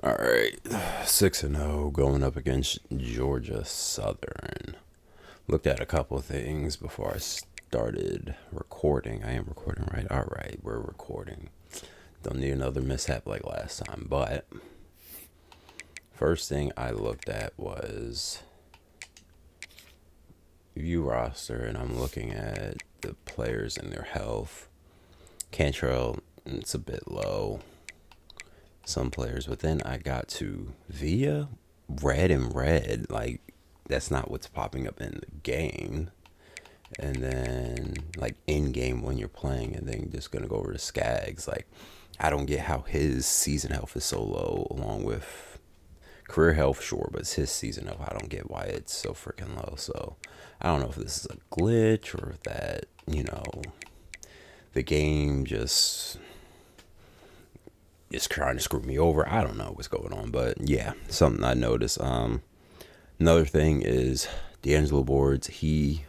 All right, 6-0 going up against Georgia Southern. Looked at a couple of things before I started recording. I am recording, right? All right, we're recording. Don't need another mishap like last time. But first thing I looked at was view roster, and I'm looking at the players and their health. Cantrell, it's a bit low. Some players, but then I got to Via, red and red. Like, that's not what's popping up in the game. And then, like, in game when you're playing, and then just gonna go over to Skaggs. Like, I don't get how his season health is so low, along with career health, sure, but it's his season health. I don't get why it's so freaking low. So, I don't know if this is a glitch or if that, the game just is trying to screw me over. I don't know what's going on, but yeah, something I noticed. Another thing is D'Angelo Boards. He's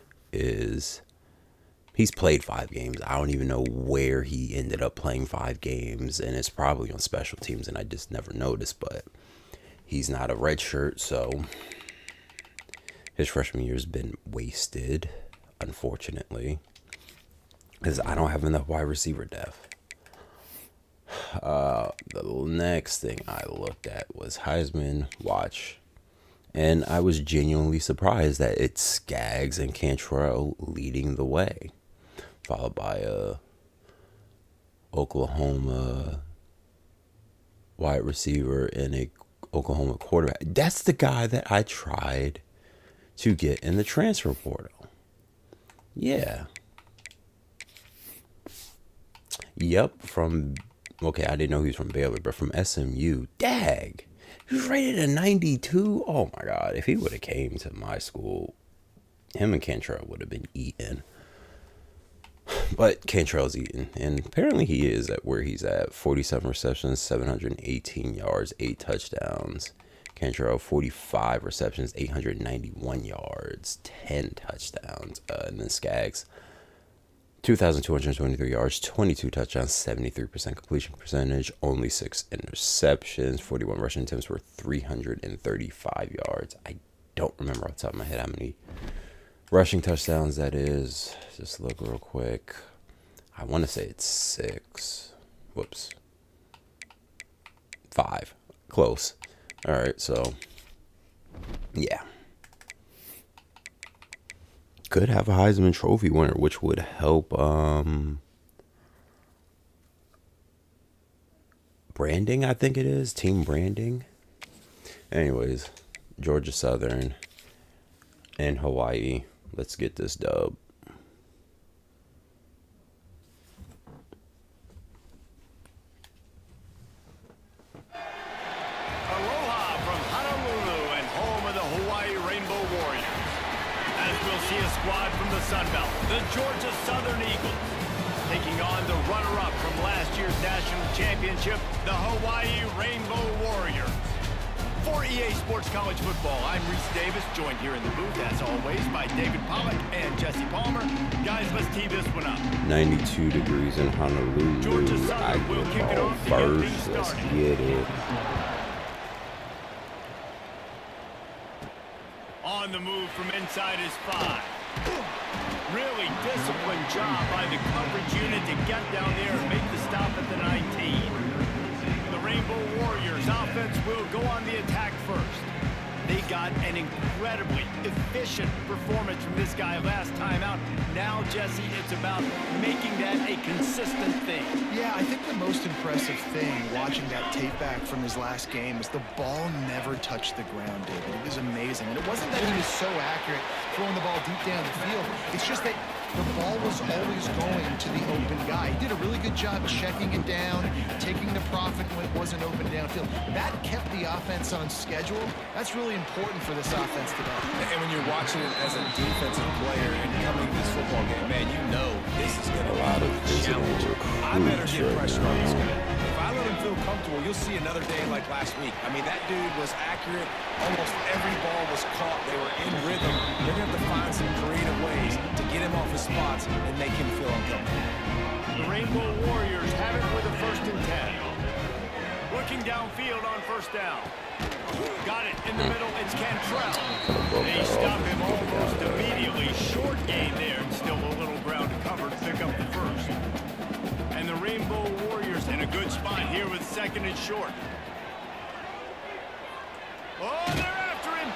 played 5 games. I don't even know where he ended up playing 5 games, and it's probably on special teams, and I just never noticed. But he's not a red shirt, so his freshman year's been wasted, unfortunately, because I don't have enough wide receiver depth. The next thing I looked at was Heisman Watch, and I was genuinely surprised that it's Skaggs and Cantrell leading the way, followed by a Oklahoma wide receiver and a Oklahoma quarterback. That's the guy that I tried to get in the transfer portal. Yeah. Yep, okay, I didn't know he was from Baylor, but from SMU. Dag. He was rated a 92. Oh my God. If he would have came to my school, him and Cantrell would have been eaten. But Cantrell's eaten. And apparently he is at where he's at. 47 receptions, 718 yards, 8 touchdowns. Cantrell, 45 receptions, 891 yards, 10 touchdowns. And then Skaggs, 2,223 yards, 22 touchdowns, 73% completion percentage, only 6 interceptions, 41 rushing attempts for 335 yards. I don't remember off the top of my head how many rushing touchdowns that is. Just look real quick. I want to say it's 6. Whoops. 5. Close. All right, so yeah. Could have a Heisman Trophy winner, which would help branding, I think it is. Team branding. Anyways, Georgia Southern and Hawaii. Let's get this dub. Aloha from Honolulu and home of the Hawaii Rainbow Warriors. As we'll see a squad from the Sun Belt, the Georgia Southern Eagles, taking on the runner-up from last year's national championship, the Hawaii Rainbow Warriors. For EA Sports College Football, I'm Reese Davis, joined here in the booth, as always, by David Pollack and Jesse Palmer. Guys, let's tee this one up. 92 degrees in Honolulu. Georgia Southern will kick it off to get things Let's started. get it. On the move from inside is 5. Really disciplined job by the coverage unit to get down there and make the stop at the 19. The Rainbow Warriors offense will go on the attack first. They got an incredibly efficient performance from this guy last time out. Now, Jesse, it's about making that a consistent thing. Yeah, I think the most impressive thing watching that tape back from his last game was the ball never touched the ground, David. It was amazing. And it wasn't that he was so accurate throwing the ball deep down the field. It's just that the ball was always going to the open guy. He did a really good job checking it down, taking the profit when it wasn't open downfield. That kept the offense on schedule. That's really important for this offense today. And when you're watching it as a defensive player and coming to this football game, man, you know this is going to be a challenge. I better get pressure on this guy. If I let him feel comfortable, you'll see another day like last week. I mean, that dude was accurate. Almost every ball was caught. They were in rhythm. They're going to have to find some creative ways to get him off his spots and make him feel uncomfortable. The Rainbow Warriors have it with a 1st and 10. looking downfield on first down. Got it in the middle. It's Cantrell. They stop him almost immediately. Short gain there. And still a little ground to cover to pick up the first. And the Rainbow Warriors in a good spot here with second and short. Oh, they're after him.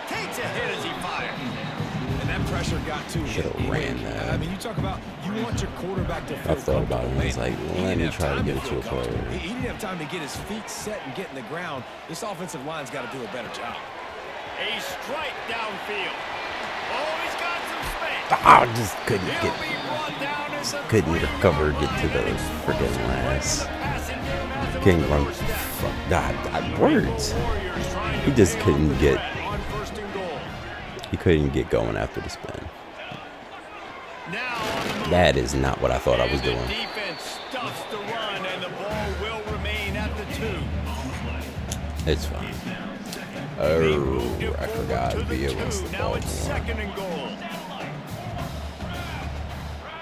Takes a hit as he fires. And that pressure got to him. Should have ran that. I mean, you talk about you want your quarterback to feel I thought about it. I was like, let me try to get it to a player. He didn't have time to get his feet set and get in the ground. This offensive line's got to do a better job. A strike downfield. Oh, he's got some space. I just couldn't He'll get, be brought down as a couldn't recover, get to the freaking last. King run, fuck, words. He just couldn't get, he couldn't get going after the spin. That is not what I thought I was doing. Defense stuffs the run, and the ball will remain at the 2. It's fine. Oh, I forgot Via wants the Now ball it's more. second and goal.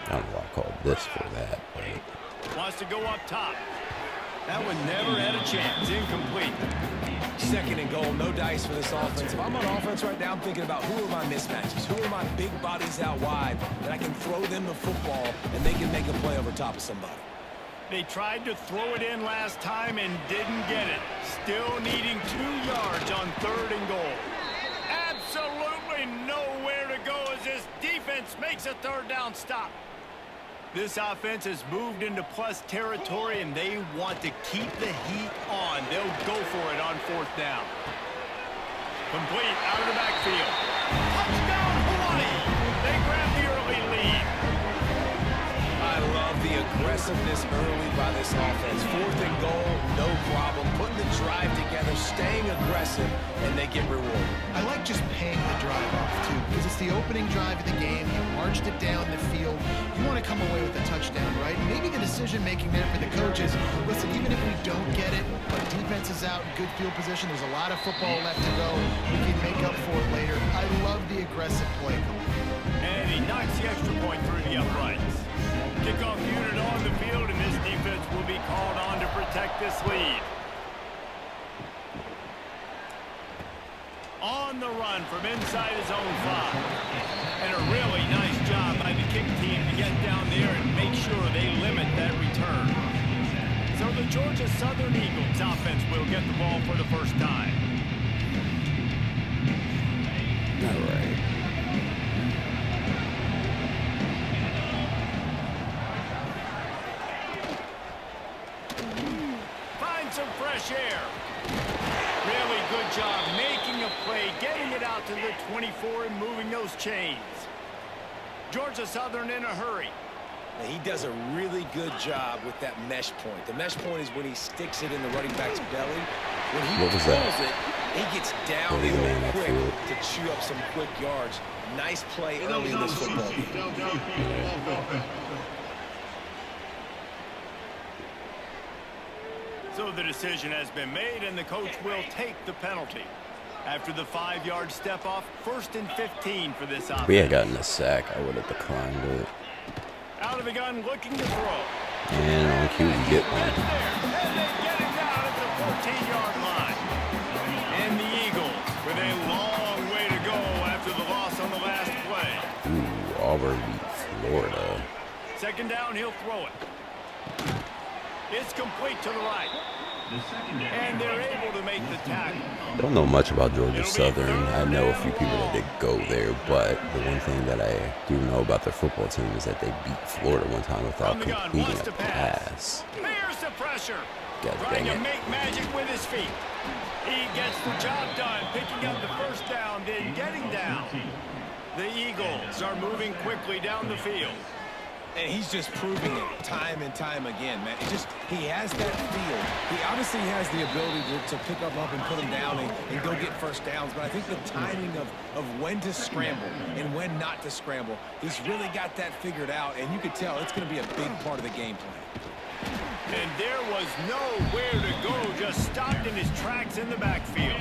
I don't know why I called this for that, but Wants to go up top. That one never had a chance. Incomplete. Second and goal, no dice for this offense. If I'm on offense right now, I'm thinking about who are my mismatches? Who are my big bodies out wide that I can throw them the football and they can make a play over top of somebody? They tried to throw it in last time and didn't get it. Still needing 2 yards on third and goal. Absolutely nowhere to go as this defense makes a third down stop. This offense has moved into plus territory, and they want to keep the heat on. They'll go for it on fourth down. Complete out of the backfield. Touchdown, Hawaii! They grab the early lead. I love the aggressiveness early by this offense. Fourth and goal, no problem. Putting the drive together, staying aggressive, and they get rewarded. I like just paying the drive off, too, because it's the opening drive of the game. You marched it down the field. You want to come away with a touchdown, right? Maybe the decision-making there for the coaches, listen, even if we don't get it, but defense is out in good field position, there's a lot of football left to go. We can make up for it later. I love the aggressive play call. And he knocks the extra point through the uprights. Kickoff unit on the field, and this defense will be called on to protect this lead. On the run from inside his own 5. And a really nice job by the kick team to get down there and make sure they limit that return. So the Georgia Southern Eagles offense will get the ball for the first time. all right. Find some fresh air. Really good job making a play, getting it out to the 24 and moving those chains. Georgia Southern in a hurry. Now, he does a really good job with that mesh point. The mesh point is when he sticks it in the running back's belly. When he What was pulls that? it, he gets down What is real man quick upfield? to chew up some quick yards. Nice play early in this football game. So the decision has been made, and the coach will take the penalty. After the 5-yard step off, 1st and 15 for this offense. If we had gotten a sack, I would have declined it. Out of the gun, looking to throw. And on cue, we get That's one. there, and they get him down at the 14-yard line. And the Eagles with a long way to go after the loss on the last play. Ooh, Auburn beat Florida. Second down, he'll throw it. It's complete to the right. And they're able to make the tackle. Don't know much about Georgia Southern. I know a few people that did go there, but the one thing that I do know about their football team is that they beat Florida one time without completing a pass. Here's the pressure. God Trying dang to it. make magic with his feet. He gets the job done, picking up the first down, then getting down. The Eagles are moving quickly down the field. And he's just proving it time and time again, man. He has that feel. He obviously has the ability to pick up and put him down and go get first downs. But I think the timing of when to scramble and when not to scramble, he's really got that figured out. And you could tell it's going to be a big part of the game plan. And there was nowhere to go, just stopped in his tracks in the backfield.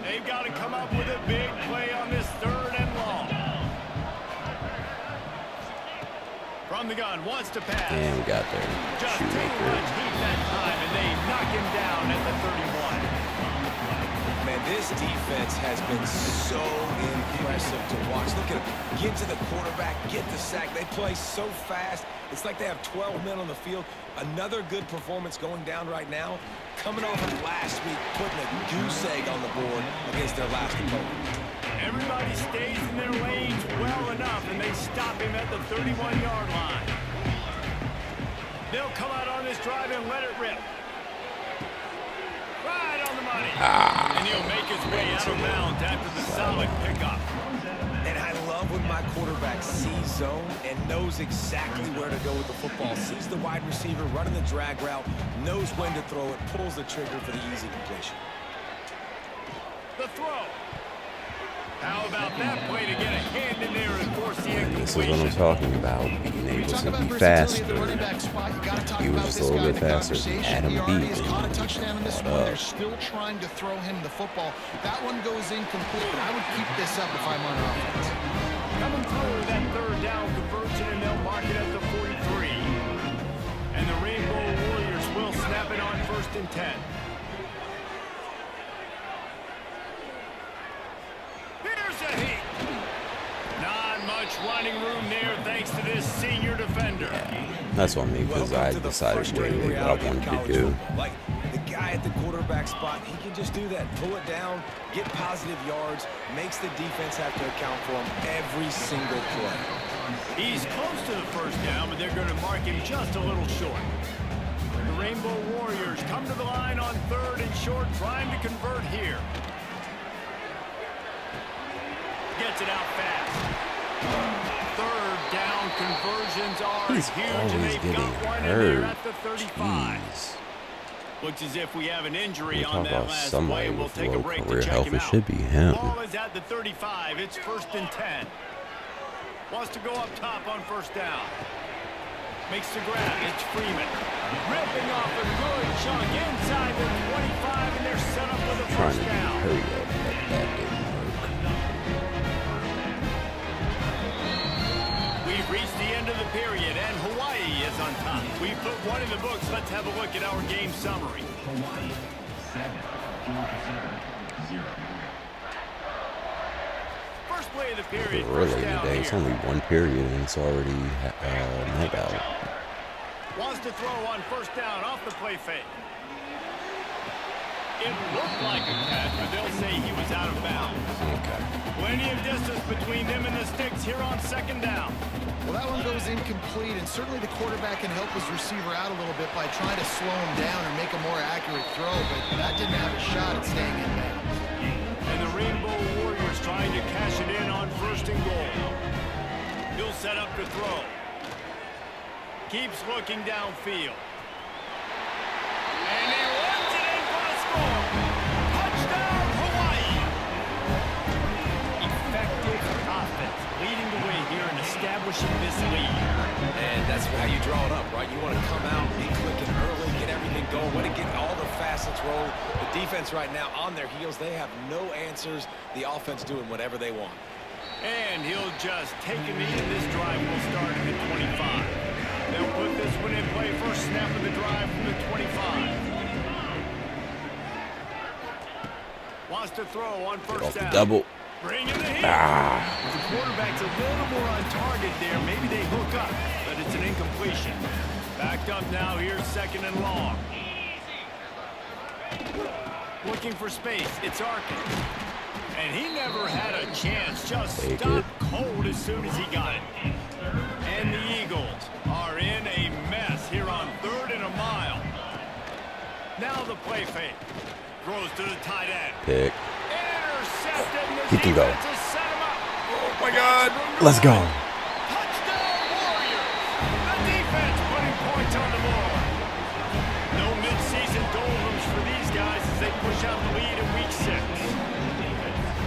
They've got to come up with a big play on this 3rd and long. From the gun, wants to pass. And we got there. Just too Shoemaker. much heat that time, and they knock him down at the 31. Man, this defense has been so impressive to watch. Look at them. Get to the quarterback, get the sack. They play so fast. It's like they have 12 men on the field. Another good performance going down right now. Coming off of last week, putting a goose egg on the board against their last opponent. Everybody stays in their lanes well enough, and they stop him at the 31-yard line. They'll come out on this drive and let it rip. Right on the money. And he'll make his way out of bounds after the solid pickup. And I love when my quarterback sees zone and knows exactly where to go with the football. Sees the wide receiver running the drag route, knows when to throw it, pulls the trigger for the easy completion. The throw. How about that play to get a hand in there and force the This is what I'm incompletion? talking about. Being able to be faster. He was just a little bit faster than Adam Beat. Caught a touchdown in this one. They're still trying to throw him the football. That one goes incomplete, but I would keep this up if I'm on offense. Coming through that third down conversion, and they'll mark it at the 43. And the Rainbow Warriors will snap it on 1st and 10. Here's a hit. Not much running room there thanks to this senior defender. That's what I mean, because I decided what I wanted to do. Like the guy at the quarterback spot, he can just do that. Pull it down, get positive yards, makes the defense have to account for him every single play. He's close to the first down, but they're going to mark him just a little short. The Rainbow Warriors come to the line on 3rd and short, trying to convert here. Gets it out fast. 3rd down conversions are He's huge, always and they've getting got one in hurt. there at the 35. Jeez. Looks as if we have an injury We on talk that about last somebody play, and we'll with take a low break career to check health. him It out. should be him. Ball is at the 35. It's 1st and 10. Wants to go up top on 1st down. Makes the grab. It's Freeman. Ripping off a good chunk inside the 25, and they're set up with a Trying first to down. hurry up, but that didn't work. We've reached the end of the period, and Hawaii is on top. We've put one in the books. Let's have a look at our game summary. Hawaii 7, Georgia 0. First play of the period. Really First down today, it's here. only one period and it's already net out. Wants to throw on 1st down off the play fake. It looked like a catch, but they'll say he was out of bounds. Okay. Plenty of distance between them and the sticks here on 2nd down. Well, that one goes incomplete, and certainly the quarterback can help his receiver out a little bit by trying to slow him down or make a more accurate throw, but that didn't have a shot at staying in bounds. And the Rainbow Warriors trying to cash it in on 1st and goal. He'll set up to throw. Keeps looking downfield. And he runs it in for the score. Touchdown, Hawaii. Effective offense, leading the way here and establishing this lead. And that's how you draw it up, right? You want to come out, be clicking early, get everything going, want to get all the facets rolling. The defense right now on their heels, they have no answers. The offense doing whatever they want. And he'll just take a knee, and this drive will start at the 25. They'll put this one in play. First snap of the drive from the 25. Wants to throw on 1st Off the down. double. Bring in the heat. Ah. The quarterback's a little more on target there. Maybe they hook up, but it's an incompletion. Backed up now. Here's 2nd and long. Looking for space. It's Arkin. And he never had a chance. Just Take stopped it. cold as soon as he got it. And the Eagles are in a mess here on 3rd and a mile. Now the play fake. Throws to the tight end. Pick. Intercepted. And the He can go. defense has set him up. Oh my God. Let's go. Touchdown Warriors. The defense putting points on the board. No midseason doldrums for these guys as they push out the lead in week 6.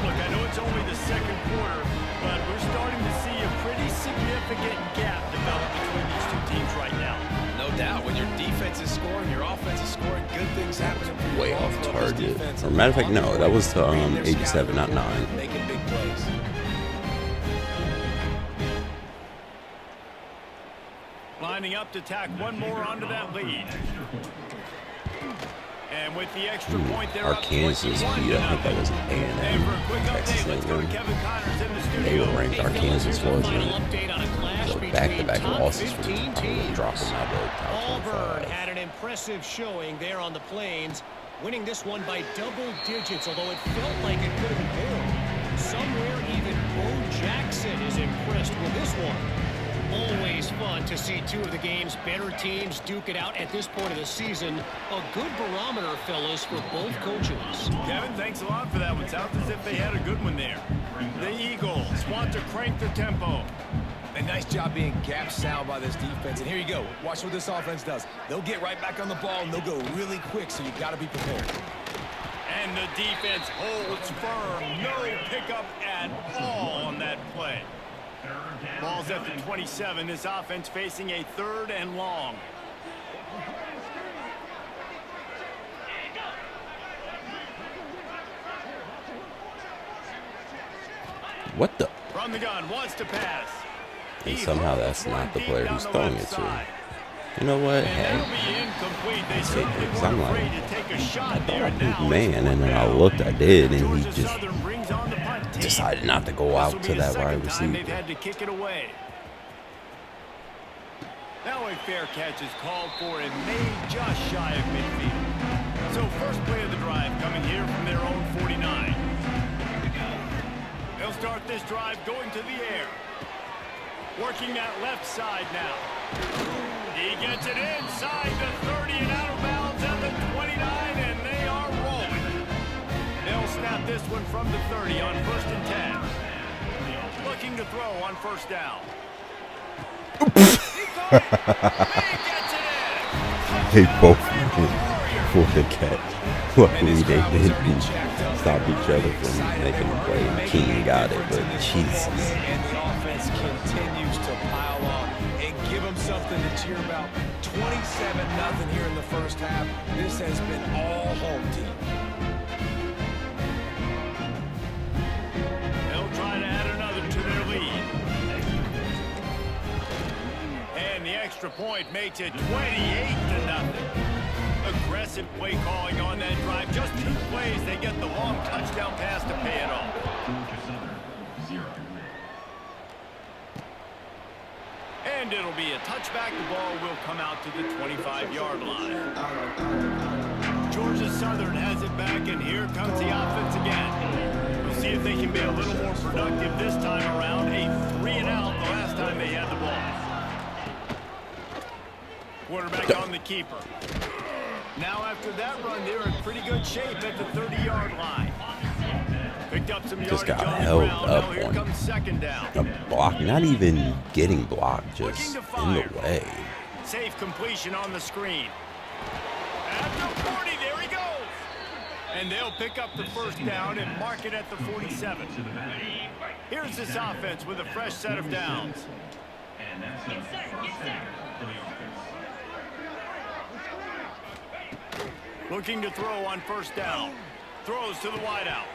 Look, I know it's only the 2nd quarter, but we're starting to see a pretty significant gap develop between these two teams right now. No doubt, when your defense is scoring, your offense is scoring, good things happen. Way off target. Or matter of fact, no, that was 87, not 9. Making big plays. lining up to tack one more onto that lead. And with the extra point, they're Arkansas beat, I think that was an A&M, Texas A&M. They were ranked. Arkansas wasn't. Back-to-back losses for them. Drop them out of the top 25. Had an impressive showing there on the Plains, winning this one by double digits, although it felt like it could have been more. Somewhere even Bo Jackson is impressed with this one. Always fun to see two of the game's better teams duke it out at this point of the season. A good barometer, fellas, for both coaches. Kevin, thanks a lot for that one. Sounds as if they had a good one there. The Eagles want to crank the tempo. A nice job being gap sound by this defense. And here you go. Watch what this offense does. They'll get right back on the ball, and they'll go really quick, so you've got to be prepared. And the defense holds firm. No pickup at all on that play. Ball's at the 27. This offense facing a 3rd and long. What the? From the gun, wants to pass. And somehow that's not the player who's throwing it to. You know what? Hey. Because I'm like, I thought I picked man, and then I looked, I did, and he just decided not to go out to that wide receiver. They've had to kick it away. Now a fair catch is called for and made just shy of midfield. So first play of the drive coming here from their own 49. They'll start this drive going to the air. Working that left side now. He gets it inside the 30 and out of bounds at the 29, and they are rolling. They'll snap this one from the 30 on 1st and 10. Looking to throw on 1st down. He gets it in. They both for the catch. Luckily, they didn't stop each other from making the play. King got it, but Jesus. And the offense continues to pile on and give them something to cheer about. 27-0 here in the first half. This has been all home team. They'll try to add another to their lead. And the extra point makes it 28-0. Aggressive play calling on that drive. Just 2 plays, they get the long touchdown pass to pay it off. And it'll be a touchback. The ball will come out to the 25-yard line. Georgia Southern has it back, and here comes the offense again. We'll see if they can be a little more productive this time around. A 3-and-out the last time they had the ball. Quarterback on the keeper. Now after that run, they're in pretty good shape at the 30-yard line. Picked up some Just yardage got on the held ground. up Now here on comes 2nd down. a block, not even getting blocked, just in the way. Safe completion on the screen. After 40, there he goes. And they'll pick up the 1st down and mark it at the 47. Here's this offense with a fresh set of downs. And that's the first down for the offense. Looking to throw on 1st down. Throws to the wideout.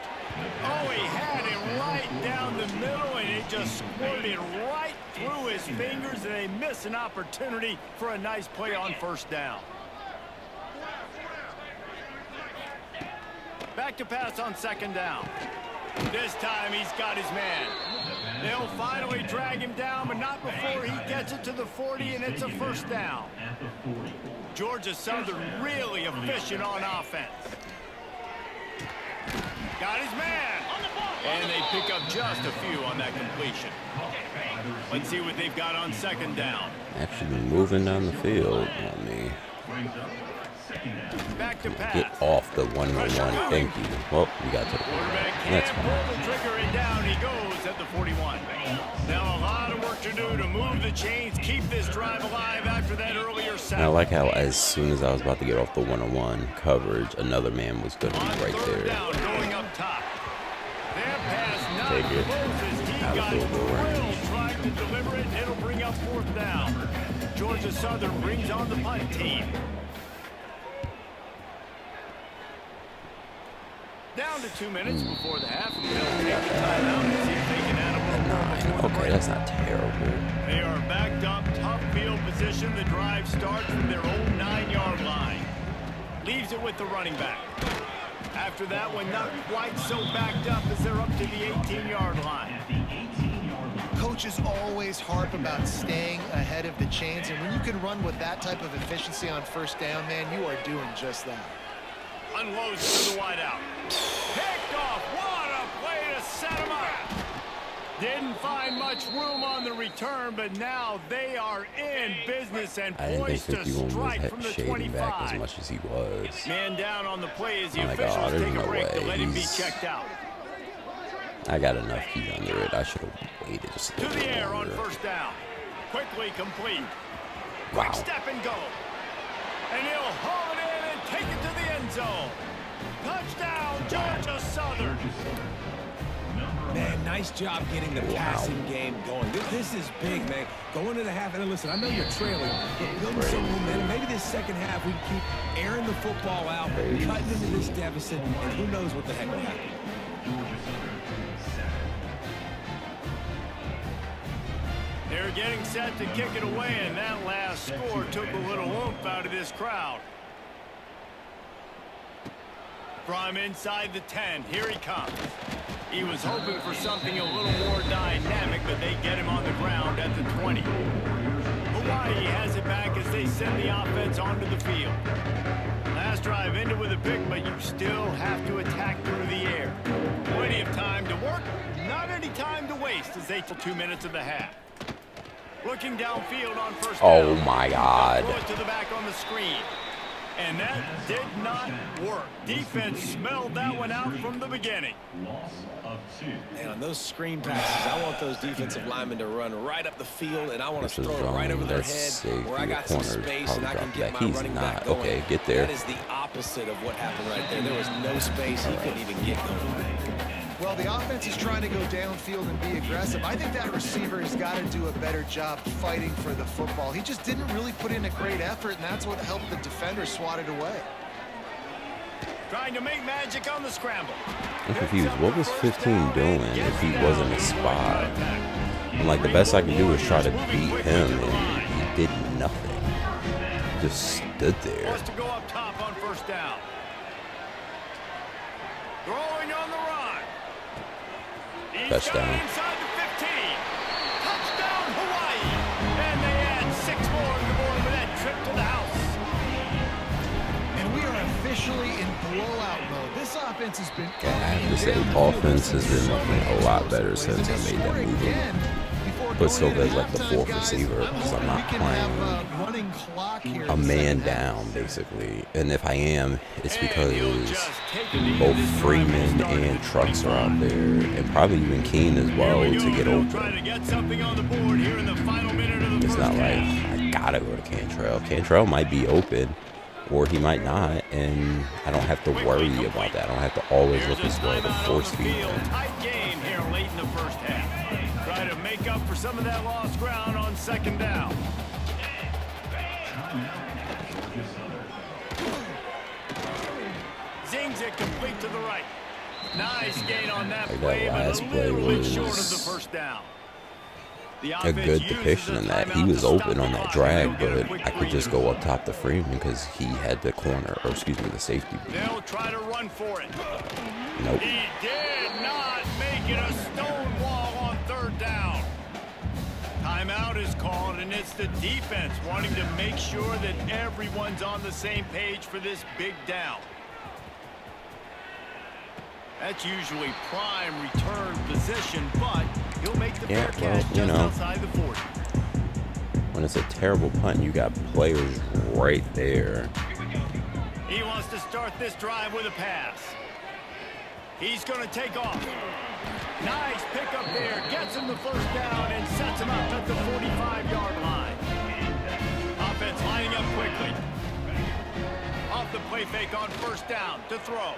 Oh, he had it right down the middle, and it just squirted right through his fingers, and they miss an opportunity for a nice play on 1st down. Back to pass on 2nd down. This time he's got his man. They'll finally drag him down, but not before he gets it to the 40, and it's a 1st down. Georgia Southern really efficient on offense. Got his man. And they pick up just a few on that completion. Let's see what they've got on 2nd down. Actually moving down the field on me. Back to pass. Get off the 1-on-1. Thank you. Well, you got to the Quarterback That's can't fine. pull the trigger, and down he goes at the 41. Now a lot of work to do to move the chains, keep this drive alive after that earlier sack. And I like how as soon as I was about to get off the 1-on-1 coverage, another man was going to be right On 3rd there. down, going up top. That pass not Take it. close as he Out of got field goal range. drilled trying to deliver it. It'll bring up 4th down. Georgia Southern brings on the punt team. Down to 2 minutes before the half, and they'll take the timeout and see if they can add a little more before the Okay, break. that's not terrible. They are backed up, tough field position. The drive starts from their own 9-yard line. Leaves it with the running back. After that one, not quite so backed up as they're up to the 18-yard line. Coaches always harp about staying ahead of the chains, and when you can run with that type of efficiency on first down, man, you are doing just that. Unloads to the wideout. Picked off. What a play to set him up. Didn't find much room on the return, but now they are in business and I didn't think poised to 51 strike was from the shading back as 25. much as he was. Man down on the play as the Oh my officials God, there's take a no break to way. let him be He's- checked out. I got enough heat under it. I should have waited just a To little the bit air on longer. first down. Quickly complete. Wow. Quick step and go. And he'll haul it in and take it to the end zone. Touchdown, Georgia Southern. Man, nice job getting the passing game going. This is big, man. Going to the half, and listen, I know you're trailing, but building some momentum. Maybe this second half we can keep airing the football out, cutting into this deficit, and who knows what the heck will happen. They're getting set to kick it away, and that last score took a little oomph out of this crowd. From inside the 10, here he comes. He was hoping for something a little more dynamic, but they get him on the ground at the 20. Hawaii has it back as they send the offense onto the field. Last drive ended with a pick, but you still have to attack through the air. Plenty of time to work, not any time to waste as they till 2 minutes of the half. Looking downfield on first down. Oh my God. Throw it to the back on the screen. And that did not work. Defense smelled that one out from the beginning. Loss of 2. And on those screen passes, I want those defensive linemen to run right up the field, and I want This to is throw it right over their that's head safe. where I Your got some corner's space and I probably can get dropped my back. He's running not. back going. Okay, get there. That is the opposite of what happened right there. There was no space. He couldn't even get going. Well, the offense is trying to go downfield and be aggressive. I think that receiver has got to do a better job fighting for the football. He just didn't really put in a great effort, and that's what helped the defender swat it away. Trying to make magic on the scramble. I'm confused. What was 15 doing if he wasn't a spy? I'm like, the best I can do is try to beat him, and he did nothing. Just stood there. Wants to go up top on first down. Throwing on the run. He's got Touchdown. it inside the 15. Touchdown, Hawaii. And they add 6 more to the board with that trip to the house. And we are officially in blowout mode. This offense has been I have to say, offense has been looking a lot better since I made that move. But still, there's like the fourth receiver because I'm not playing a man down, basically. And if I am, it's because both Freeman and Trucks are out there, and probably even Keene as well to get open. It's not like I gotta go to Cantrell. Cantrell might be open, or he might not, and I don't have to worry about that. I don't have to always look as well to force feed him. Tight game here late in the first half. Try to make up for some of that lost ground on second down. Zings it complete to the right. Nice gain on that Like that play, but a last play little bit short of was the first down. The a offense good uses depiction the of that. He timeout was to stop open the on that clock drag, and go get a but quick I could breather. just go up top to Freeman because he had the corner, or excuse me, the safety. They'll try to run for it. Nope. He did not make it a stone wall on third down. Timeout is called, and it's the defense wanting to make sure that everyone's on the same page for this big down. That's usually prime return position, but he'll make the fair catch just outside the 40. When it's a terrible punt, you got players right there. He wants to start this drive with a pass. He's going to take off. Nice pickup there. Gets him the first down and sets him up at the 45-yard line. Offense lining up quickly. Off the play fake on first down to throw.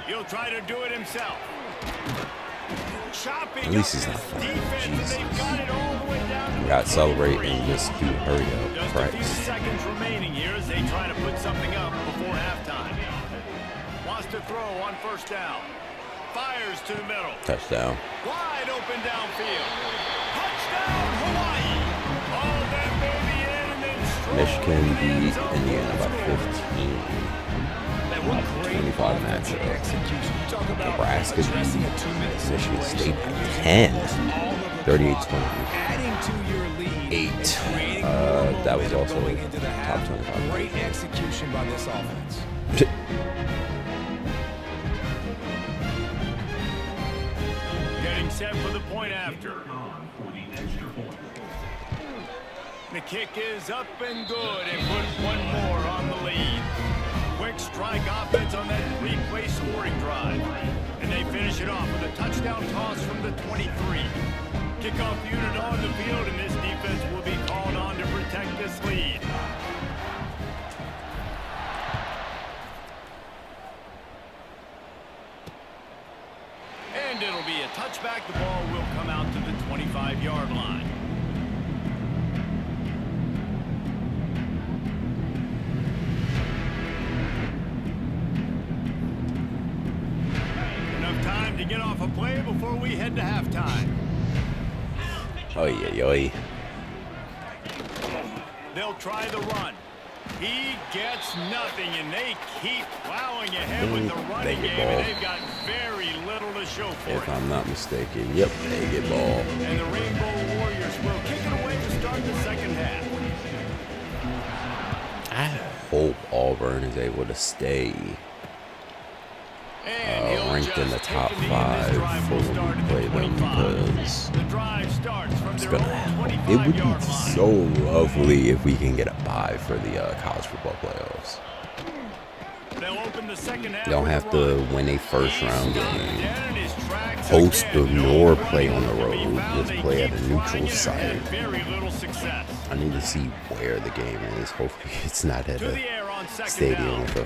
He'll try to do it himself. Chopping At least up he's not this playing. defense, and they've got it all the way down to You the got to celebrate and just do hurry up. just a few Christ. seconds remaining here as they try to put something up before halftime. Wants toss to throw on first down. Fires to the middle. Touchdown. Wide open downfield. Touchdown, Hawaii. All that baby in and then strolling Michigan into the end beat zone Indiana for by a score. 15. What great 25 offensive matchup. execution. You talk about Nebraska addressing beat a 2-minute Michigan situation State by and using 10. almost all of the 38-20. clock, adding to your lead 8. and creating more That was momentum also going into the top half. 25. Great execution by this offense. Getting set for the point after. The kick is up and good and puts one more on the lead. Quick strike offense on that three-play scoring drive. And they finish it off with a touchdown toss from the 23. Kickoff unit on the field, and this defense will be called on to protect this lead. And it'll be a touchback. The ball will come out to the 25-yard line. Enough time to get off a play before we head to halftime. Oy. They'll try the run. He gets nothing, and they keep plowing ahead with the running They get game, ball. and they've got very little to show for If it. I'm not mistaken. Yep, they get ball. And the Rainbow Warriors will kick it away to start the second half. I hope Auburn is able to stay And he'll ranked in the just top take a knee, and this 5 drive for will when start we at the play them 25. because The drive starts from it's their gonna own help. It would 25-yard be line. so lovely if we can get a bye for the college football playoffs. They'll open the second half You don't with have a to run. win a first He's round stopped game, dead in his tracks host again. nor No play on the running will be road. found. Just They play at keep a trying neutral it and site. had very little success. I need to see where the game is. Hopefully it's not at To the a air on second stadium down. with a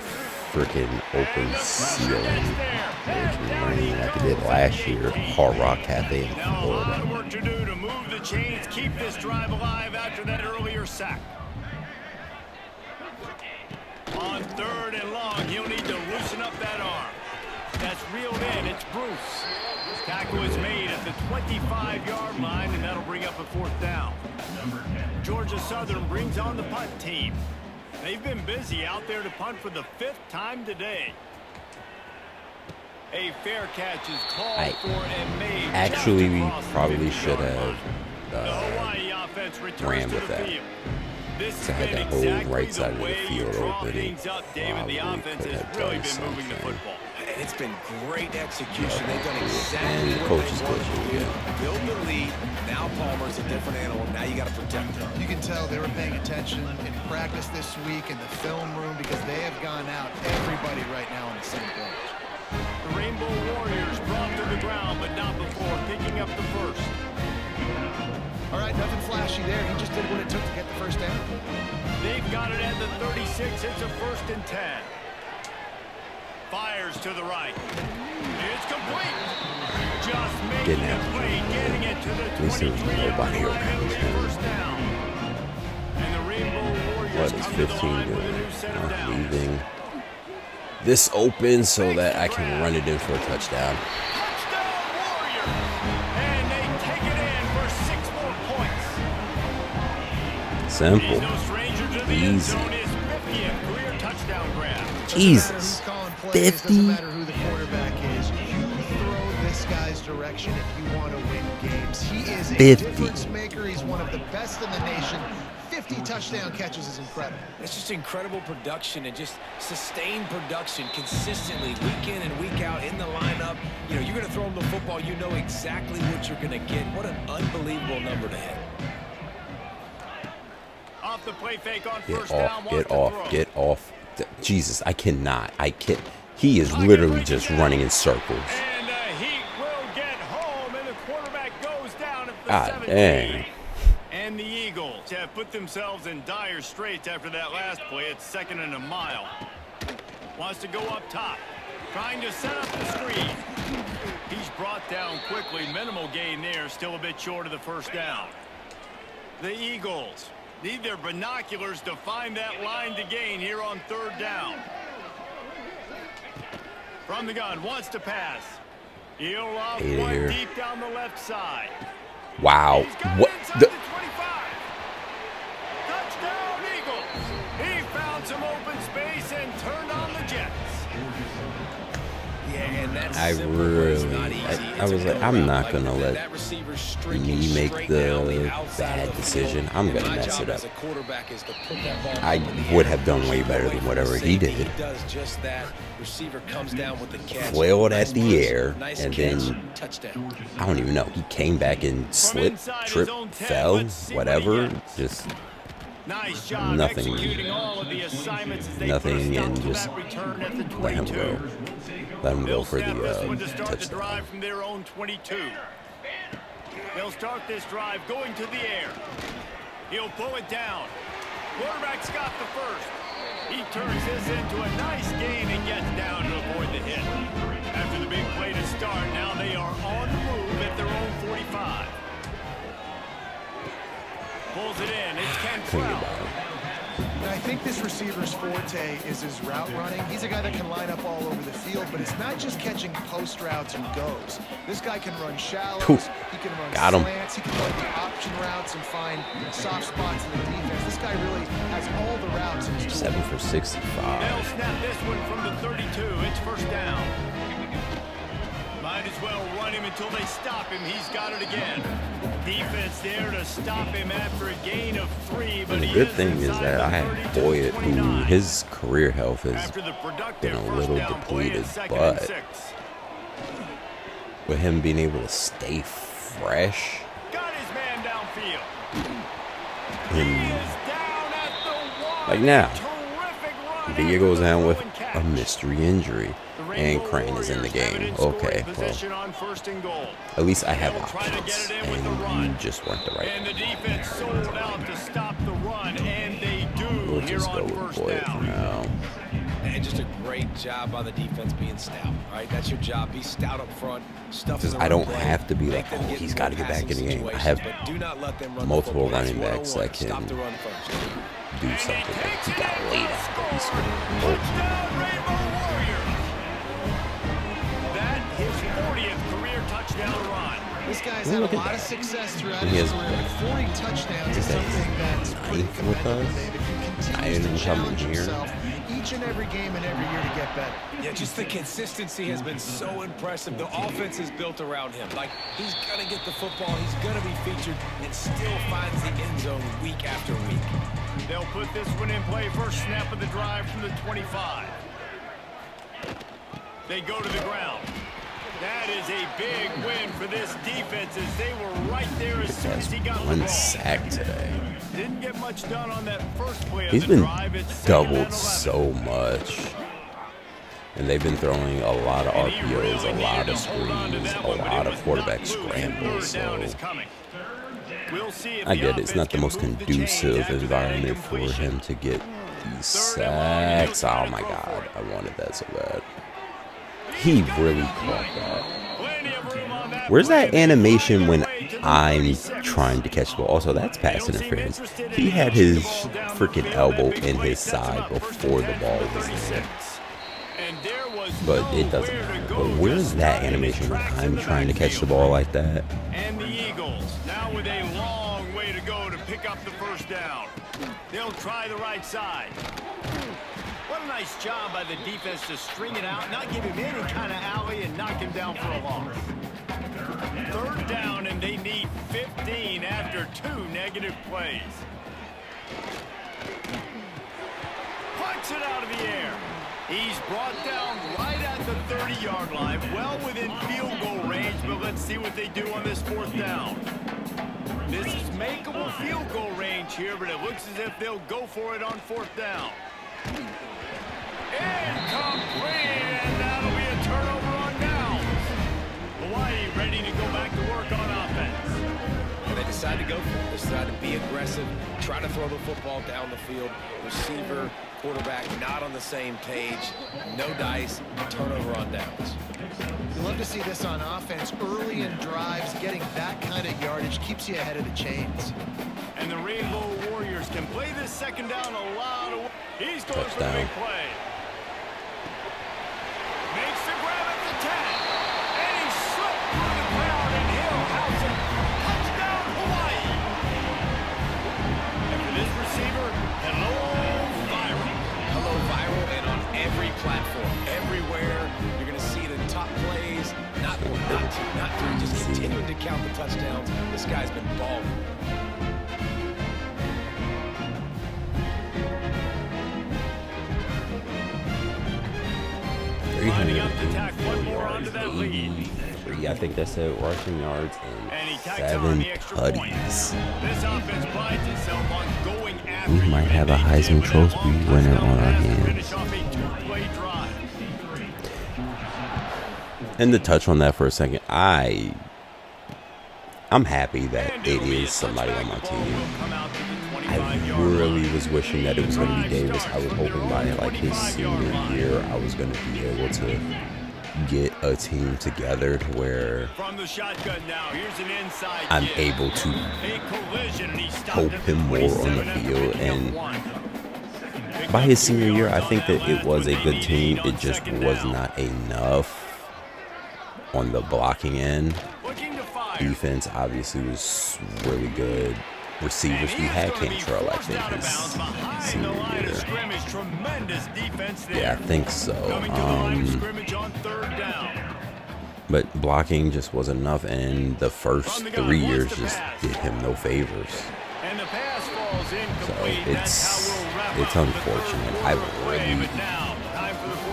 freaking open And the ceiling pressure gets there. where it And can down he rain like it goes did at last the year 18. at Hard Rock Cafe in Now a lot Florida. of work to do to move the chains, keep this drive alive after that earlier sack. On third and long, he'll need to loosen up that arm. That's reeled in. It's Bruce. Tackle is made at the 25-yard line, and that'll bring up a fourth down. Georgia Southern brings on the punt team. They've been busy out there to punt for the 5th time today. A fair catch is called for and made. Actually, just we across the probably 50-yard should have line. The Hawaii offense returns ran to with the that. field. This To has have been that whole exactly right side of the way you field draw open, things up, David. The probably offense could has have really done been moving the something. football. And it's been great execution. They've done exactly And the what coach they is wanted good, to do. yeah. Build the lead. Now Palmer's a different animal. Now you got to protect him. You can tell they were paying attention in practice this week in the film room because they have gone out, everybody right now on the same page. The Rainbow Warriors brought to the ground, but not before picking up the first. All right, nothing flashy there. He just did what it took to get the first down. They've got it at the 36. It's a 1st and 10. Fires to the right. It's complete. Just making Didn't a have to play, jump getting there. it to the At least there was 23-yard nobody line. around It'll be him. first down. And the Rainbow Warriors What is come to the 15 line with a doing? new set of Not downs. leaving this open so that I can run it in for a touchdown. Touchdown Warriors! And they take it in for 6 more points. Simple. He's no stranger to the end Easy. zone. His 50th career touchdown grab. Jesus. Doesn't matter who's calling plays, 50? doesn't matter who the quarterback is. You throw this guy's direction if you want to win games. He is a 50. difference maker. He's one of the best in the nation. 50 touchdown catches is incredible. It's just incredible production and just sustained production consistently week in and week out in the lineup. You know, you're going to throw him the football. You know exactly what you're going to get. What an unbelievable number to hit. Off the play fake on Get first down. off, wants get to off, throw. get off. Jesus, I cannot. I can't. He is literally just running in circles. And he will get home, and the quarterback goes down at the God 17. dang. And the Eagles have put themselves in dire straits after that last play. It's 2nd and a mile. Wants to go up top. Trying to set up the screen. He's brought down quickly. Minimal gain there. Still a bit short of the first down. The Eagles need their binoculars to find that line to gain here on 3rd down. From the gun, wants to pass. He'll off Hate it one here. deep down the left side. Wow. He's got What it inside the? the 25. Touchdown, Eagles. He found some open space and turned on the Jets. Yeah, and that's I simple, but it's really, not easy. I It's a was like, go I'm route. not Like gonna let that receiver streaking me make straight down the outside bad of the decision. field. I'm And gonna my mess job it as up. a quarterback is to put that ball I up in the would air, have done way shoot better away than from whatever the he safety. did. He does just that. Receiver comes down with the catch. Flailed Nice at the push, air, nice and catch, then touchdown. I don't even know. He came back and slipped, tripped, fell, whatever. Just Nice job nothing. executing all of the assignments as they Nothing, put a stop and to just that return at the let him 22. go. Let him go They'll for snap this one the to start the touchdown. drive from their own 22. They'll start this drive going to the air. He'll pull it down. Quarterback's got the first. He turns this into a nice gain and gets down to avoid the hit. After the big play to start, now they are on the move at their own 45. Pulls it in. It's Cantrell. And I think this receiver's forte is his route running. He's a guy that can line up all over the field, but it's not just catching post routes and goes. This guy can run shallows. Cool. He can run Got him. slants. He can run the option routes and find soft spots in the defense. This guy really has all the routes in his tool. 7 for 65. They'll snap this one from the 32. It's first down. Might as well run him until they stop him. He's got it again. Defense there to stop him after a gain of 3. But And the he good is thing is inside that the I have 32, Boyd, who 29. his career health has After the productive been a first little down play, depleted, it's second and but 6. with him being able to stay fresh, Got his man downfield. and He is down at the 1. like now, Terrific run Villa after goes the down throw with and catch. a mystery injury, The and Rainbow Crane is in the Warriors have it game. in scoring Okay, well, position on first and goal. at least I have They'll try to get options, it in with the and run. you just weren't the right And the one. defense sold out to stop the run, and they do We'll here just go on with first Boyd for down. now. And just a great job by the defense being stout. All right, that's your job. Be stout up front. Stuff Because in the I don't run play. have to be Make like, them oh, get he's into got to get back passing in the game. I situations, have but do not let them run the multiple football. That's running backs 101. that Stop can the run first. do something. Like he got laid out, but he scored. Touchdown, Rainbow Warriors. That his 40th career touchdown run. This guy's Ooh, had look a at lot of that. success throughout He his has- career. 40 touchdowns is Is that something that's pretty ninth with commendable, us? David. He Nine continues to and challenge coming here. himself each and every game and every year to get better. Yeah, just the consistency has been so impressive. The offense is built around him. Like, he's going to get the football, he's going to be featured, and still finds the end zone week after week. They'll put this one in play. First snap of the drive from the 25. They go to the ground. That is a big win for this defense as they were right there as soon as he got the One ball. sack today. Didn't get much done on that first play of He's the been drive. It's second and doubled 11. so much. And they've been throwing a lot of And he RPOs, really a lot needed of to hold on to screens, that a one, but it lot of was quarterback not loose, and scrambles. third down So is coming. We'll see if I the get it. It's not the offense most can move the chains conducive after that environment for incompletion. him to get these Third and long, and he'll sacks. try Oh to my go for God. it. I wanted that so bad. He really caught that. Plenty of room on that Where's play. that animation when Way to the I'm 36. trying to catch the ball? Also, that's pass They don't seem interference. interested He in had pushing his the ball down the freaking field. elbow That big in play his sets him side up. First before and the 10 ball from the was there. 36. And there was But it doesn't nowhere to matter. go, But where's just that time. animation when Tracks in I'm the trying to catch the backfield. ball like that? And the Eagles now with a long way to go to pick up the first down. They'll try the right side. What a nice job by the defense to string it out, not give him any kind of alley, and knock him down for a loss. Third down, and they need 15 after 2 negative plays. Punch it out of the air. He's brought down right at the 30-yard line, well within field goal range, but let's see what they do on this fourth down. This is makeable field goal range here, but it looks as if they'll go for it on fourth down. Incomplete, and that'll be a turnover on downs. Hawaii ready to go back to work on offense. And they decide to go for it. They decide to be aggressive, try to throw the football down the field. Receiver, quarterback not on the same page. No dice, turnover on downs. You love to see this on offense. Early in drives, getting that kind of yardage keeps you ahead of the chains. And the Rainbow Warriors can play this second down a lot of. He's going for the Touchdown. big play. Makes the continuing to count the touchdowns. This guy's been balling. I think that's it. Rushing yards and 7 tutties. We might have a Heisman Trophy winner on our hands. And to touch on that for a second, I'm happy that it is somebody on my team. I really was wishing that it was going to be Davis. I was hoping by like his senior year, I was going to be able to get a team together to where I'm able to help him more on the field. And by his senior year, I think that it was a good team. It just was not enough on the blocking end. Defense obviously was really good. Receivers, we had Cantrell, I think, his senior year. Yeah, I think so. But blocking just wasn't enough, and the first 3 years just did him no favors. So it's unfortunate.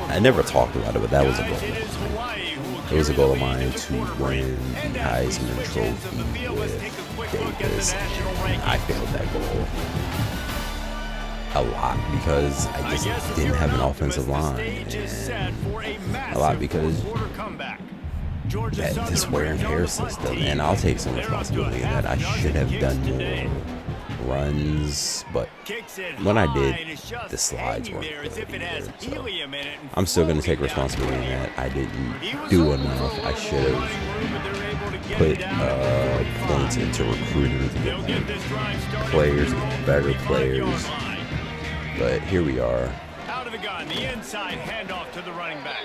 I never talked about it, but that was a goal. It was a goal of mine to win the Heisman Trophy with Davis. I failed that goal a lot because I just didn't have an offensive line, and a lot because this wear and tear system. And I'll take some responsibility in that. I should have done more runs, but when I did, the slides weren't good either. So I'm still going to take responsibility in that. I didn't do enough. I should have put points into recruiting to get players, better players. But here we are. Out of the gun, the inside handoff to the running back.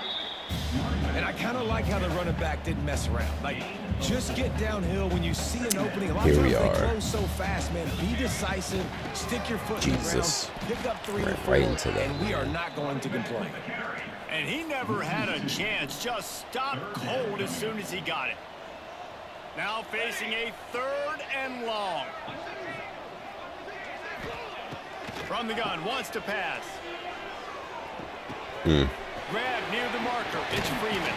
And I kind of like how the running back didn't mess around. Like, just get downhill when you see an opening. A lot of times they close so fast, man. Be decisive. Stick your foot in the ground. Pick up 3 or 4, and we are not going to complain. And he never had a chance. Just stopped cold as soon as he got it. Now facing a 3rd and long. From the gun, wants to pass. Grab near the marker. It's Freeman.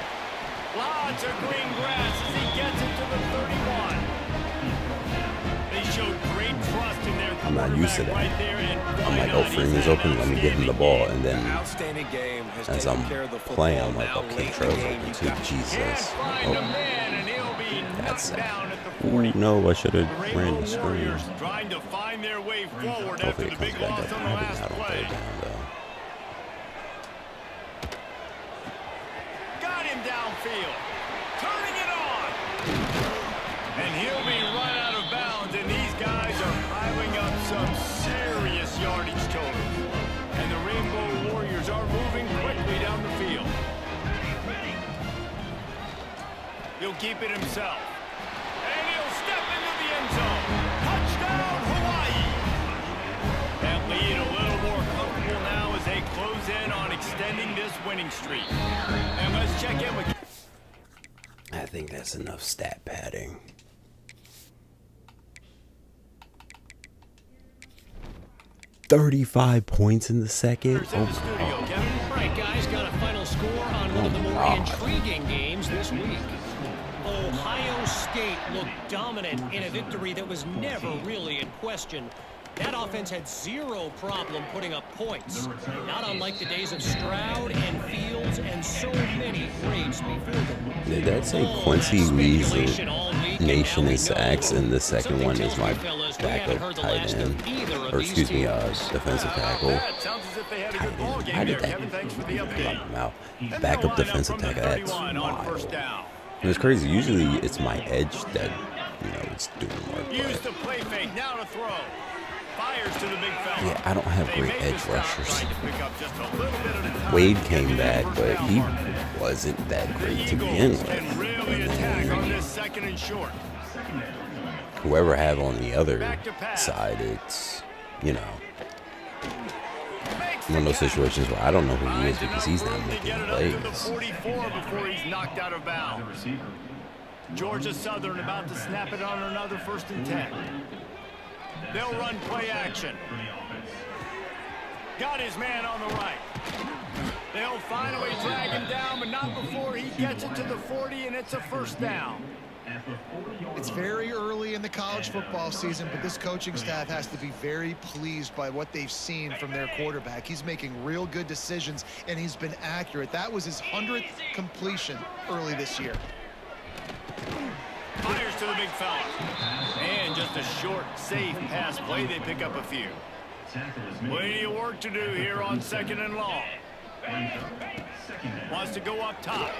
Lots of green grass as he gets it to the 31. They showed great trust in their I'm not used to that. Right there, I'm like, oh, Freeman's open. Let me give him the ball. And then as I'm playing, I'm like, okay, Trail's open too. Jesus. Oh. That's sad. Oh, no, I should have ran the screen. Trying to find their way forward Hopefully after the big loss on the last play. Got him downfield. Turning it on. And he'll be run out of bounds, and these guys are piling up some serious yardage totals. And the Rainbow Warriors are moving quickly down the field. He'll keep it himself. And he'll step into the end zone. Touchdown, Hawaii. That lead a little more comfortable now as they close in on extending this winning streak. And let's check in with... I think that's enough stat padding. $35 points in the second. Oh my God. All right, guys, got a final score on one of the more intriguing games this week. Ohio State looked dominant in a victory that was never really in question. That offense had zero problem putting up points, not unlike the days of Stroud and Fields and so many greats before them. Did that say Quincy leads the nation in sacks, and the second one is my backup tight end, or excuse me, defensive tackle. Tight end. How did that mouth? Backup defensive tackle. That's wild. It was crazy. Usually it's my edge that, it's doing work. Yeah, I don't have great edge rushers. Wade came back, but he wasn't that great to begin with. And then whoever I have on the other side, it's, one of those situations where I don't know who he is because he's not making plays. Georgia Southern about to snap it on another 1st and 10. They'll run play action. Got his man on the right. They'll finally drag him down, but not before he gets it to the 40, and it's a 1st down. It's very early in the college football season, but this coaching staff has to be very pleased by what they've seen from their quarterback. He's making real good decisions, and he's been accurate. That was his 100th completion early this year. Fires to the big fella. And just a short, safe pass play. They pick up a few. Plenty of work to do here on 2nd and long. Wants to go up top.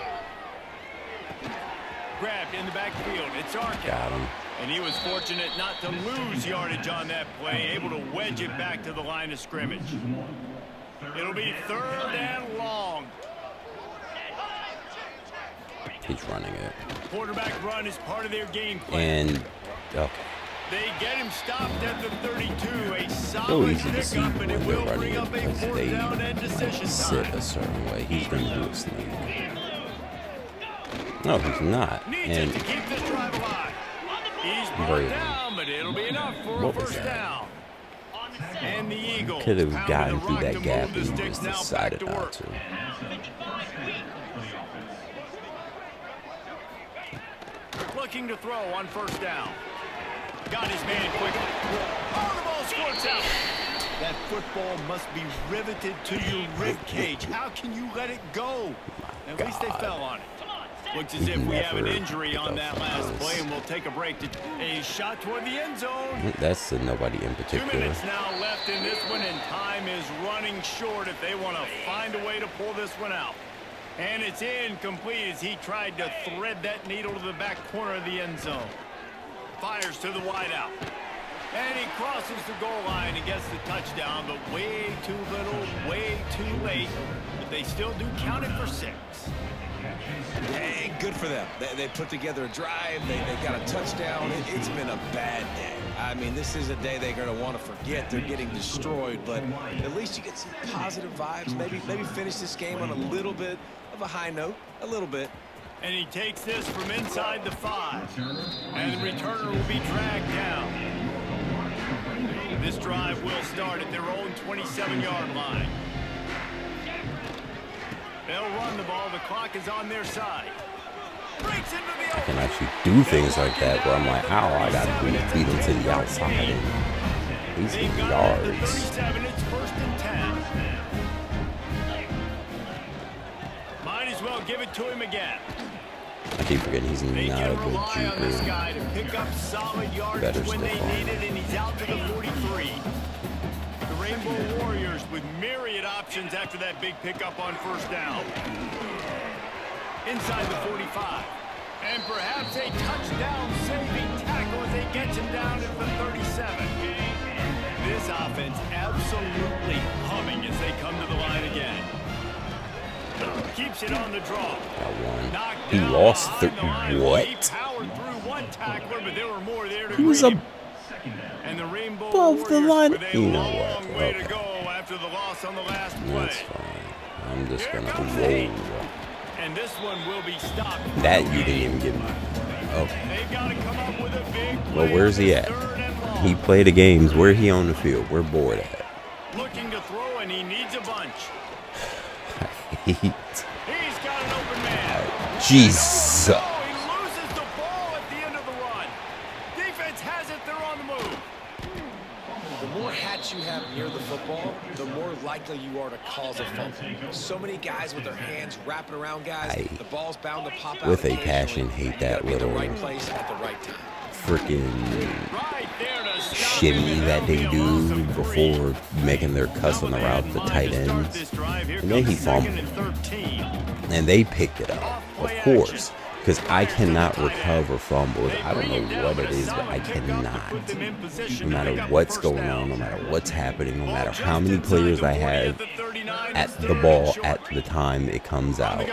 Grabbed in the backfield. It's Arkin. Got him. And he was fortunate not to lose yardage on that play, able to wedge it back to the line of scrimmage. It'll be 3rd and long. He's running it. Quarterback run is part of their game plan. And, okay. They get him stopped at the 32. A So solid easy to see pickup, and it when they're will running bring it up a because 4th they down and decision sit time. a certain way. He's going to do a sneak. No, he's not. Needs And it to keep this drive alive. He's brought Brady. down, but it'll be enough for What a was 1st that? down. And the Eagles could have pounded gotten the through rock that to gap move the and he sticks just now back decided to not work. to. Looking to throw on 1st down. Got his man quickly. Oh, the ball squirts out. That football must be riveted to your rib cage. How can you let it go? At least they fell on it. Looks as if we have an injury on that last play, and we'll take a break. A shot toward the end zone. That's to nobody in 2 particular. minutes now left in this one, and time is running short if they want to find a way to pull this one out. And it's incomplete as he tried to thread that needle to the back corner of the end zone. Fires to the wideout. And he crosses the goal line and gets the touchdown, but way too little, way too late. But they still do count it for 6. Hey, good for them. They put together a drive. They got a touchdown. It's been a bad day. I mean, this is a day they're going to want to forget. They're getting destroyed, but at least you get some positive vibes. Maybe finish this game on a little bit of a high note, a little bit. And he takes this from inside the 5. And the returner will be dragged down. This drive will start at their own 27-yard line. They'll run the ball. The clock is on their side. Breaks into the I can actually do things like that where I'm like, ow, I got to beat him to the outside. And he's They've getting got it at the yards. 37. It's 1st and 10. Might as well give it to him again. I keep forgetting he's They not a can good rely on this juker. guy to pick up solid yardage Better when they stiff arm. need it, and he's out to the 43. The Rainbow Warriors with myriad options after that big pickup on 1st down. Inside the 45. And perhaps a touchdown-saving tackle as they get him down at the 37. This offense absolutely humming as they come to the line again. Keeps it on the draw. Got one. Knocked He down lost behind the line. He what? powered through one tackler, but there were more there to He was greet him. And the Rainbow above the Warriors line. with a You know long what? way to Okay. go after the loss on the last play. That's fine. I'm just Here going to comes the roll. And this one will be stopped. That you didn't even give me. Okay. They've got to come up with a big Well, play where's on he this at? 3rd and long. He played the games. Where he on the field? We're bored at. Looking to throw, and he needs a bunch. Heat. He's got an open man. Jesus. Oh, he loses the ball at the end of the run. Defense has it. They're on the move. The more hats you have near the football, the more likely you are to cause a fumble. So many guys with their hands wrapping around guys, the ball's bound to pop out. With a occasionally. passion, hate You that gotta be in the little right place at the right time. freaking Right there to stop shimmy him, that they and that'll be a do loss of 3. before making their cuss on the route to tight ends. And then he fumbled. And they picked it up, of course, because I cannot recover fumbles. I don't know what it is, but I cannot. No matter what's going on, no matter what's happening, no matter how many players I have at the ball at the time it comes out,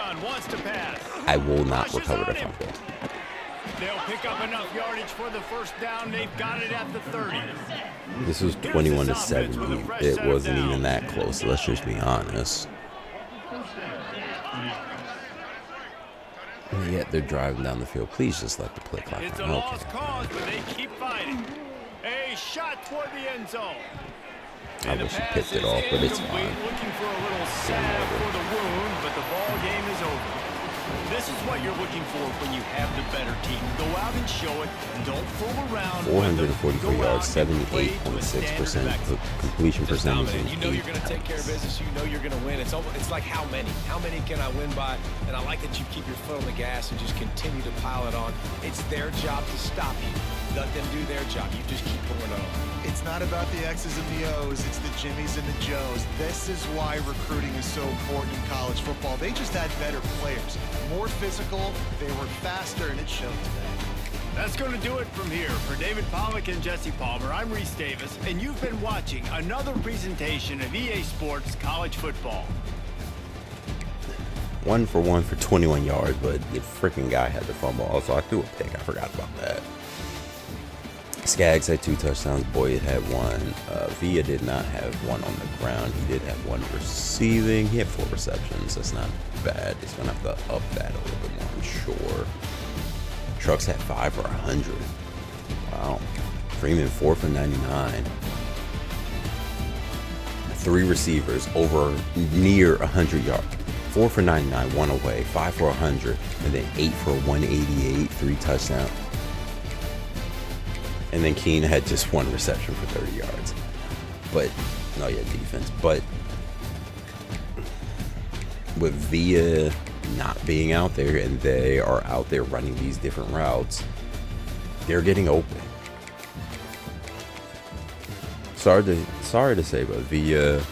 I will not recover the fumble. They'll pick up enough yardage for the 1st down. They've got it at the 30. This was 21-7. It wasn't even that close. Let's just be honest. And yet they're driving down the field. Please just let the play clock It's a run. lost cause, but they keep fighting. A shot toward the end zone. I wish he picked it off, but it's fine. Looking for a little salve for the wound, but the ball game is over. This is what you're looking for when you have the better team. Go out and show it. Don't fool around. 444 yards, 78.6% completion percentage. You know you're going to take care of business. You know you're going to win. It's like how many? How many can I win by? And I like that you keep your foot on the gas and just continue to pile it on. It's their job to stop you. Let them do their job. You just keep going on. It's not about the X's and the O's. It's the Jimmies and the Joes. This is why recruiting is so important in college football. They just had better players, more physical, they were faster, and it showed today. That's going to do it from here. For David Pollack and Jesse Palmer, I'm Reese Davis, and you've been watching another presentation of EA Sports College Football. 1 for 1 for 21 yards, but the freaking guy had the fumble. Also, I threw a pick. I forgot about that. Skaggs had 2 touchdowns. Boyd had 1. Villa did not have 1 on the ground. He did have 1 receiving. He had 4 receptions. That's not bad. He's going to have to up that a little bit more, I'm sure. Trucks had 5 for 100. Wow. Freeman 4 for 99. 3 receivers over near 100 yards. 4 for 99, 1 away. 5 for 100, and then 8 for 188. 3 touchdowns. And then Keene had just 1 reception for 30 yards. But, no, yeah, defense. But with Villa not being out there and they are out there running these different routes, they're getting open. Sorry to say, but Villa,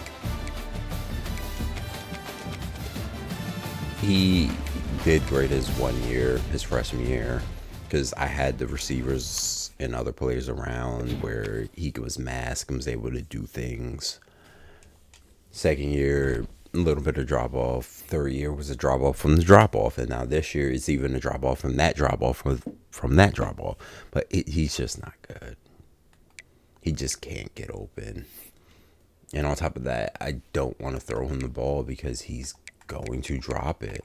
he did great his freshman year, because I had the receivers and other players around where he was masked and was able to do things. Second year, a little bit of drop off. Third year was a drop off from the drop off, and now this year it's even a drop off from that drop off from that drop off. But he's just not good. He just can't get open. And on top of that, I don't want to throw him the ball because he's going to drop it.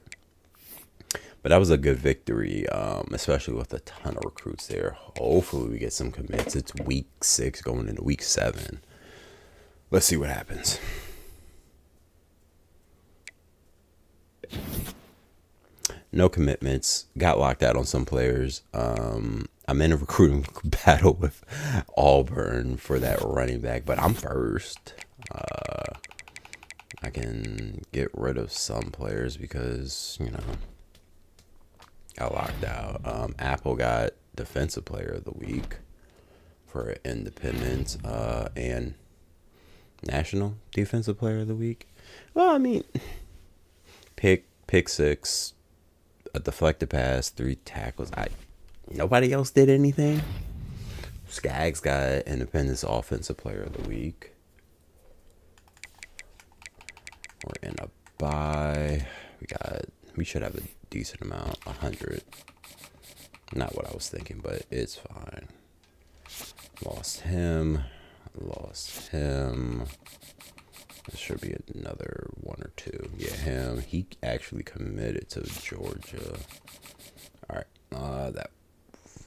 But that was a good victory, especially with a ton of recruits there. Hopefully we get some commits. It's week 6 going into week 7. Let's see what happens. No commitments. Got locked out on some players. I'm in a recruiting battle with Auburn for that running back, but I'm first. I can get rid of some players because, got locked out. Apple got Defensive Player of the Week for Independence and National Defensive Player of the Week. Well, I mean, pick 6, a deflected pass, 3 tackles. Nobody else did anything. Skaggs got Independence Offensive Player of the Week. We're in a bye. We should have a decent amount, 100. Not what I was thinking, but it's fine. Lost him. There should be another 1 or 2. Yeah, him. He actually committed to Georgia. All right. That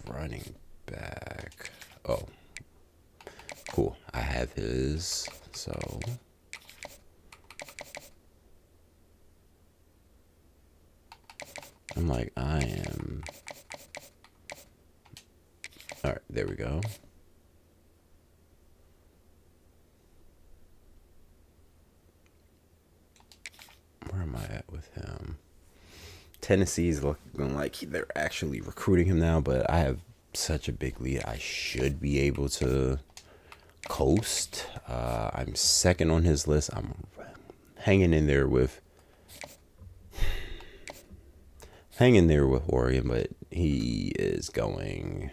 running back. Oh, cool. I have his. So. I'm like, I am. All right, there we go. Where am I at with him? Tennessee's looking like they're actually recruiting him now, but I have such a big lead. I should be able to coast. I'm second on his list. I'm hanging in there with Oregon, but he is going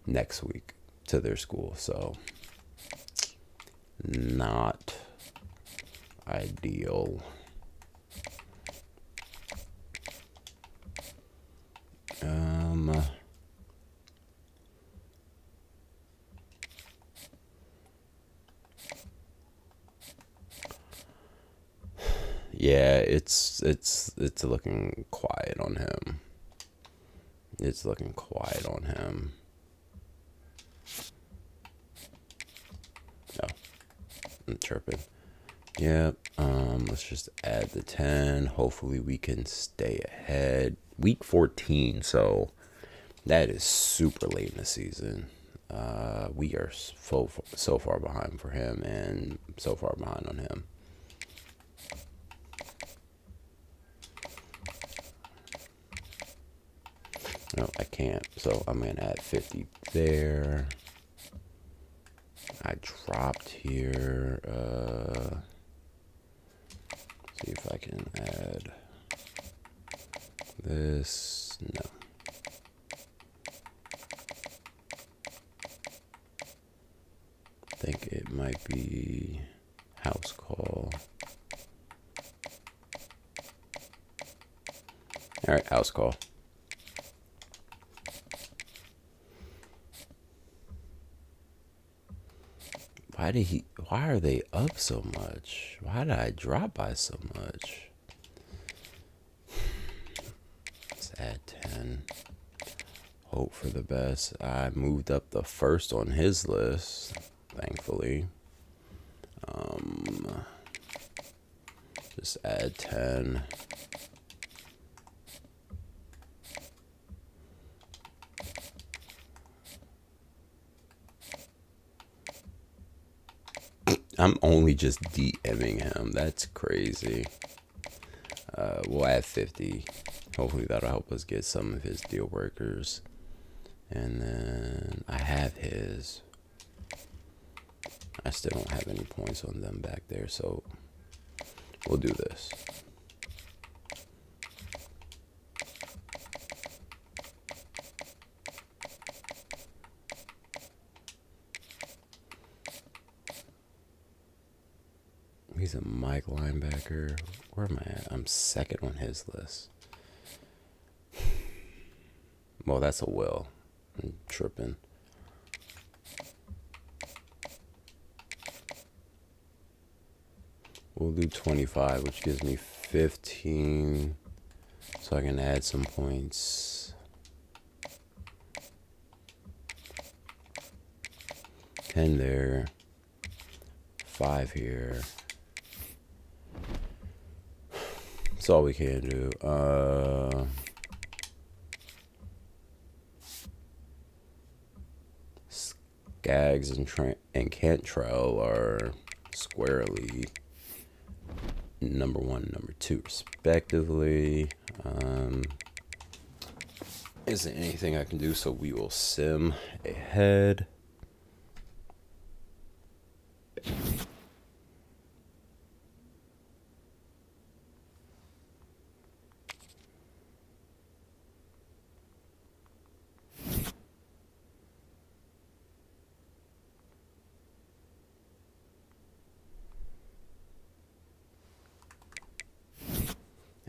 next week to their school, so not ideal. Yeah, it's looking quiet on him. It's looking quiet on him. No, I'm tripping. Yep. Let's just add the 10. Hopefully we can stay ahead. Week 14, so that is super late in the season. We are so far behind for him and so far behind on him. No, I can't. So I'm going to add 50 there. I dropped here. See if I can add this. No. I think it might be house call. All right, house call. Why are they up so much? Why did I drop by so much? Let's add 10. Hope for the best. I moved up the first on his list, thankfully. Just add 10. I'm only just DMing him. That's crazy. We'll add 50. Hopefully that'll help us get some of his deal breakers. And then I have his. I still don't have any points on them back there, so we'll do this. He's a Mike linebacker. Where am I at? I'm second on his list. Well, that's a Will. I'm tripping. We'll do 25, which gives me 15. So I can add some points. 10 there. 5 here. That's all we can do. Skaggs and Cantrell are squarely number 1, number 2, respectively. Isn't anything I can do, so we will sim ahead.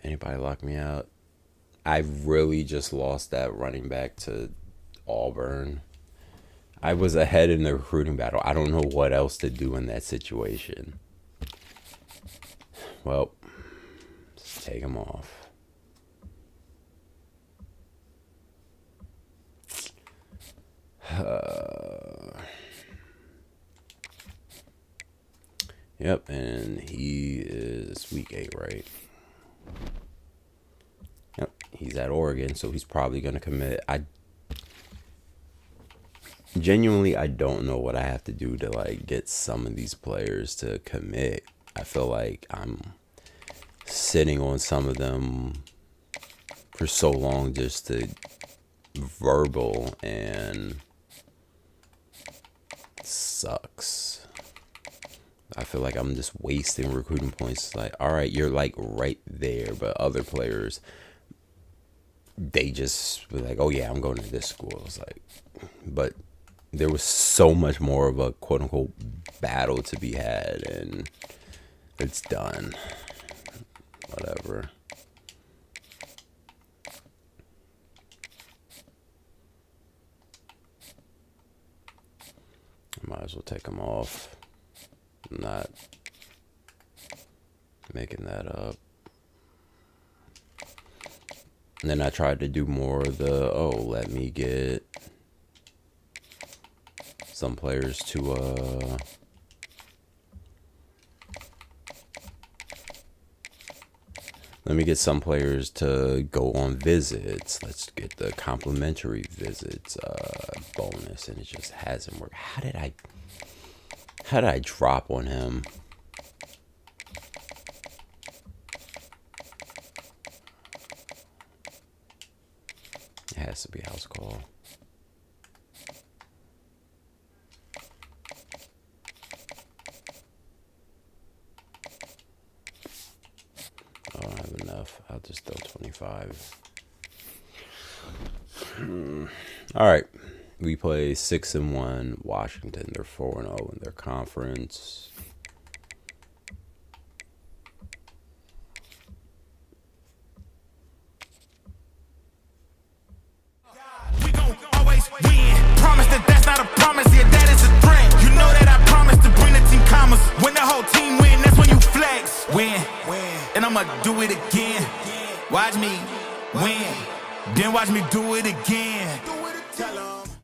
Anybody lock me out? I really just lost that running back to Auburn. I was ahead in the recruiting battle. I don't know what else to do in that situation. Well, let's take him off. Yep, and he is week 8, right? Yep, he's at Oregon, so he's probably going to commit. I don't know what I have to do to like get some of these players to commit. I feel like I'm sitting on some of them for so long just to verbal, and it sucks. I feel like I'm just wasting recruiting points. Like, all right, you're like right there, but other players, they just be like, oh yeah, I'm going to this school. It's like, but there was so much more of a quote unquote battle to be had, and it's done. Whatever. I might as well take them off. Not making that up. And then I tried to do more of the, let me get some players to let me get some players to go on visits. Let's get the complimentary visits bonus, and it just hasn't worked. How did I drop on him? It has to be house call. I don't have enough. I'll just throw 25. All right. We play 6-1 Washington. They're 4-0 in their conference. We gon' always win. Promise that that's not a promise. Yeah, that is a threat. You know that I promise to bring the team commas. When the whole team win, that's when you flex. Win. And I'ma do it again. Watch me win. Then watch me do it again. Tell 'em.